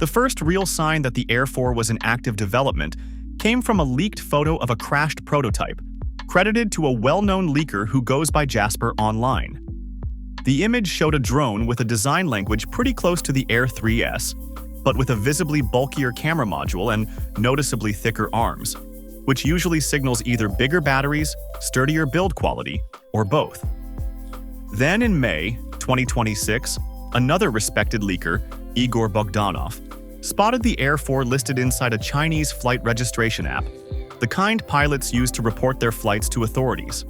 The first real sign that the Air 4 was in active development came from a leaked photo of a crashed prototype, credited to a well-known leaker who goes by Jasper online. The image showed a drone with a design language pretty close to the Air 3S, but with a visibly bulkier camera module and noticeably thicker arms, which usually signals either bigger batteries, sturdier build quality, or both. Then in May 2026, another respected leaker, Igor Bogdanov, spotted the Air 4 listed inside a Chinese flight registration app, the kind pilots use to report their flights to authorities.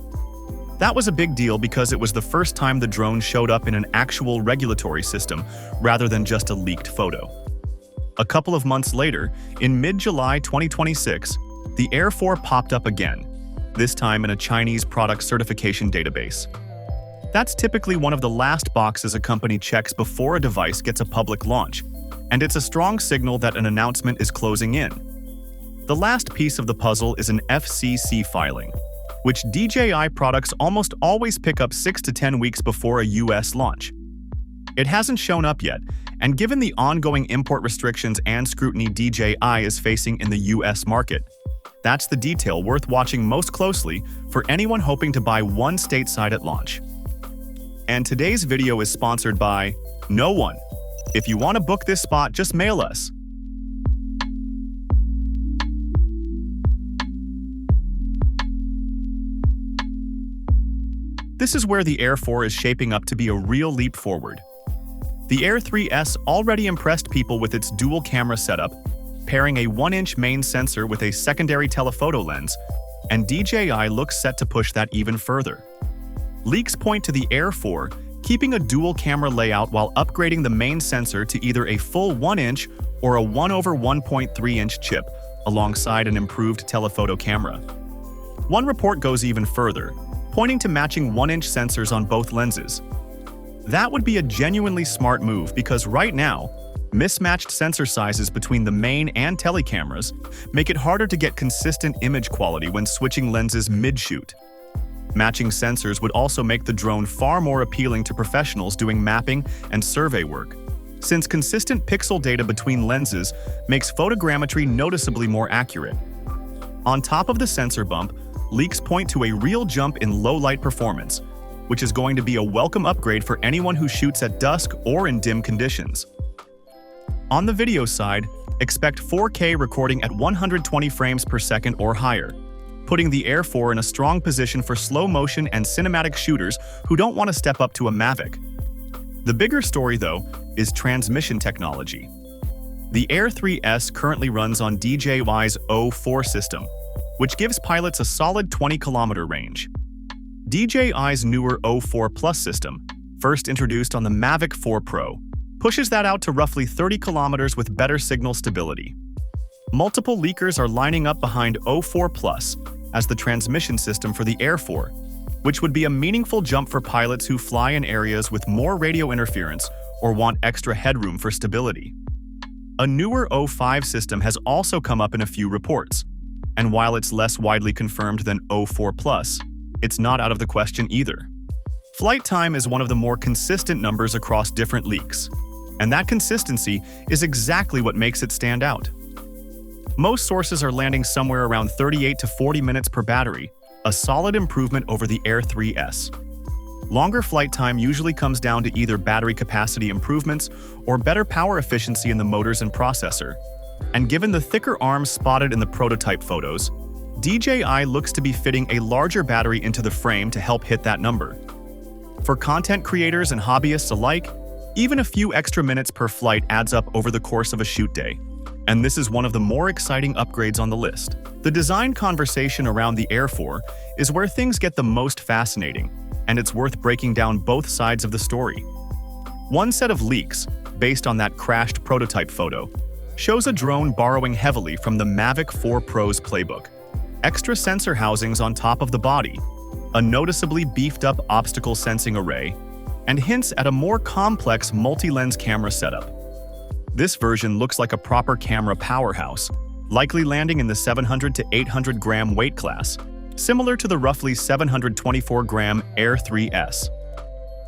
That was a big deal because it was the first time the drone showed up in an actual regulatory system rather than just a leaked photo. A couple of months later, in mid-July 2026, the Air 4 popped up again, this time in a Chinese product certification database. That's typically one of the last boxes a company checks before a device gets a public launch, and it's a strong signal that an announcement is closing in. The last piece of the puzzle is an FCC filing, which DJI products almost always pick up 6 to 10 weeks before a US launch. It hasn't shown up yet, and given the ongoing import restrictions and scrutiny DJI is facing in the US market, that's the detail worth watching most closely for anyone hoping to buy one stateside at launch. And today's video is sponsored by No One. If you want to book this spot, just mail us. This is where the Air 4 is shaping up to be a real leap forward. The Air 3S already impressed people with its dual camera setup, pairing a 1-inch main sensor with a secondary telephoto lens, and DJI looks set to push that even further. Leaks point to the Air 4 keeping a dual camera layout while upgrading the main sensor to either a full 1-inch or a 1/1.3-inch chip alongside an improved telephoto camera. One report goes even further, pointing to matching 1-inch sensors on both lenses. That would be a genuinely smart move because right now, mismatched sensor sizes between the main and telecameras make it harder to get consistent image quality when switching lenses mid-shoot. Matching sensors would also make the drone far more appealing to professionals doing mapping and survey work, since consistent pixel data between lenses makes photogrammetry noticeably more accurate. On top of the sensor bump, leaks point to a real jump in low-light performance, which is going to be a welcome upgrade for anyone who shoots at dusk or in dim conditions. On the video side, expect 4K recording at 120 frames per second or higher, putting the Air 4 in a strong position for slow-motion and cinematic shooters who don't want to step up to a Mavic. The bigger story, though, is transmission technology. The Air 3S currently runs on DJI's O4 system, which gives pilots a solid 20-kilometer range. DJI's newer O4 Plus system, first introduced on the Mavic 4 Pro, pushes that out to roughly 30 kilometers with better signal stability. Multiple leakers are lining up behind O4 Plus as the transmission system for the Air 4, which would be a meaningful jump for pilots who fly in areas with more radio interference or want extra headroom for stability. A newer O5 system has also come up in a few reports, and while it's less widely confirmed than O4 Plus, it's not out of the question either. Flight time is one of the more consistent numbers across different leaks, and that consistency is exactly what makes it stand out. Most sources are landing somewhere around 38 to 40 minutes per battery, a solid improvement over the Air 3S. Longer flight time usually comes down to either battery capacity improvements or better power efficiency in the motors and processor. And given the thicker arms spotted in the prototype photos, DJI looks to be fitting a larger battery into the frame to help hit that number. For content creators and hobbyists alike, even a few extra minutes per flight adds up over the course of a shoot day. And this is one of the more exciting upgrades on the list. The design conversation around the Air 4 is where things get the most fascinating, and it's worth breaking down both sides of the story. One set of leaks, based on that crashed prototype photo, shows a drone borrowing heavily from the Mavic 4 Pro's playbook. Extra sensor housings on top of the body, a noticeably beefed-up obstacle sensing array, and hints at a more complex multi-lens camera setup. This version looks like a proper camera powerhouse, likely landing in the 700 to 800 gram weight class, similar to the roughly 724 gram Air 3S.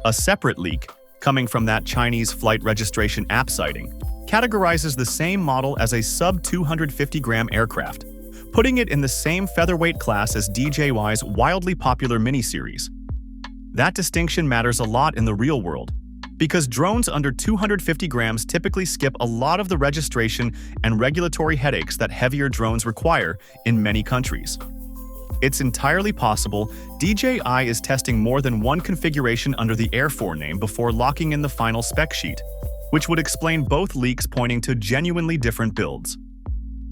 A separate leak, coming from that Chinese flight registration app sighting, categorizes the same model as a sub-250-gram aircraft, putting it in the same featherweight class as DJI's wildly popular mini-series. That distinction matters a lot in the real world, because drones under 250 grams typically skip a lot of the registration and regulatory headaches that heavier drones require in many countries. It's entirely possible DJI is testing more than one configuration under the Air 4 name before locking in the final spec sheet, which would explain both leaks pointing to genuinely different builds.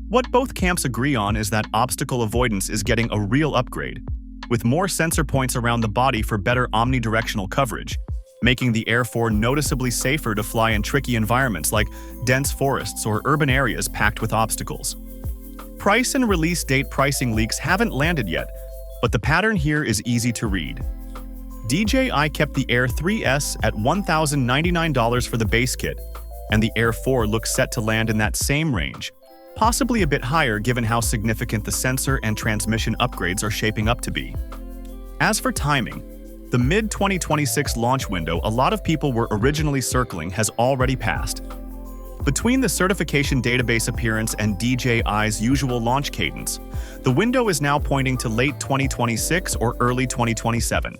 What both camps agree on is that obstacle avoidance is getting a real upgrade, with more sensor points around the body for better omnidirectional coverage, making the Air 4 noticeably safer to fly in tricky environments like dense forests or urban areas packed with obstacles. Price and release date pricing leaks haven't landed yet, but the pattern here is easy to read. DJI kept the Air 3S at $1,099 for the base kit, and the Air 4 looks set to land in that same range, possibly a bit higher given how significant the sensor and transmission upgrades are shaping up to be. As for timing, the mid-2026 launch window a lot of people were originally circling has already passed. Between the certification database appearance and DJI's usual launch cadence, the window is now pointing to late 2026 or early 2027.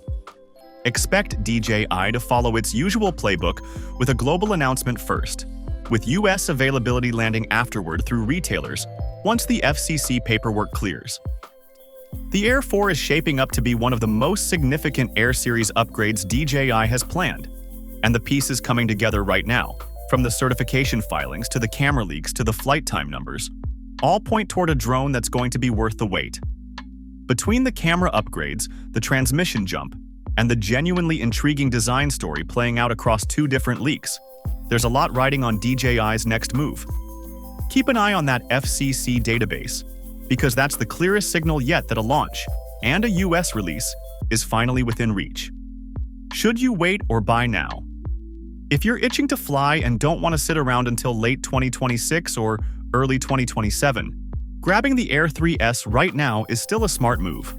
Expect DJI to follow its usual playbook with a global announcement first, with US availability landing afterward through retailers once the FCC paperwork clears. The Air 4 is shaping up to be one of the most significant Air series upgrades DJI has planned, and the pieces coming together right now, from the certification filings to the camera leaks to the flight time numbers, all point toward a drone that's going to be worth the wait. Between the camera upgrades, the transmission jump, and the genuinely intriguing design story playing out across two different leaks, there's a lot riding on DJI's next move. Keep an eye on that FCC database, because that's the clearest signal yet that a launch, and a US release, is finally within reach. Should you wait or buy now? If you're itching to fly and don't want to sit around until late 2026 or early 2027, grabbing the Air 3S right now is still a smart move.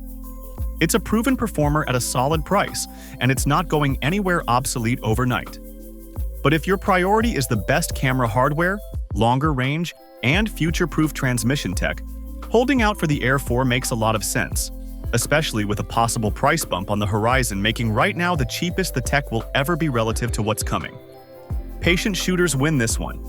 It's a proven performer at a solid price, and it's not going anywhere obsolete overnight. But if your priority is the best camera hardware, longer range, and future-proof transmission tech, holding out for the Air 4 makes a lot of sense, especially with a possible price bump on the horizon making right now the cheapest the tech will ever be relative to what's coming. Patient shooters win this one,